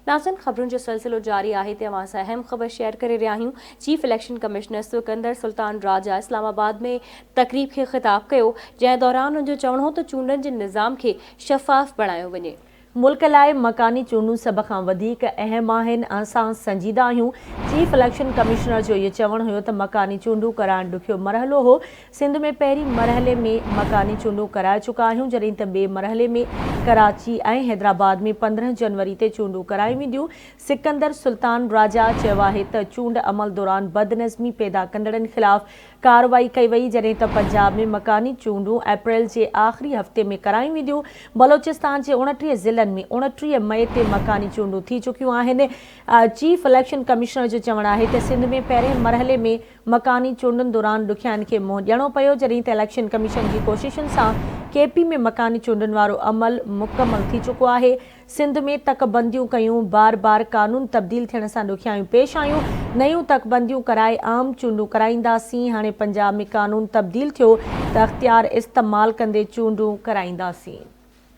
नाज़रीन, ख़बरुनि जो सिलसिलो जारी आहे ते अवां सां अहम ख़बर शेयर करे रहिया आहियूं। Chief election commissioner Sikandar Sultan Raja Islamabad में तकरीब खे ख़िताब कयो, जंहिं दौरान हुनजो चवणो हो त चूंडनि जे निज़ाम खे शफ़ाफ़ बणायो वञे। मुल्क लाइ मकानी चूंडूं सभ खां वधीक अहम आहिनि। असां संजीदा आहियूं। चीफ इलेक्शन कमिश्नर जो इहो चवणु हुयो त मकानी चूंडूं कराइणु ॾुखियो मरहलो हो। सिंध में पहिरीं मरहले में मकानी चूंडूं कराए चुका आहियूं, जॾहिं त ॿिए मरहले में कराची ऐं हैदराबाद में 15 जनवरी ते चूंडूं करायूं वेंदियूं। सिकंदर सुल्तान राजा चयो आहे त चूंड अमल दौरान बदनज़मी पैदा कंदड़नि ख़िलाफ़ कार्रवाई कई वई, जॾहिं त पंजाब में मकानी चूंडूं अप्रैल जे आख़िरी हफ़्ते में करायूं वेंदियूं। बलोचिस्तान जे 29 ज़िलनि में 29 मई ते मकानी चूंडूं थी चुकियूं आहिनि। चीफ इलेक्शन कमिश्नर जो चवणु आहे त सिंध में पहिरें मरहले में मकानी चूंडुनि दौरान ॾुखियाईनि खे मुंहुं ॾियणो पियो, जॾहिं त इलेक्शन कमीशन जी कोशिशुनि सां केपी में मकानी चूंडुनि वारो अमल मुकमल थी चुको आहे। सिंध में तकबंदियूं कयूं, बार बार कानून तब्दील थियण सां ॾुखियायूं पेश आयूं। नयूं तकबंदियूं कराए आम चूंडूं कराईंदासीं। हाणे पंजाब में कानून तब्दील थियो त अख़्तियार इस्तेमालु कंदे चूंडूं कराईंदासीं।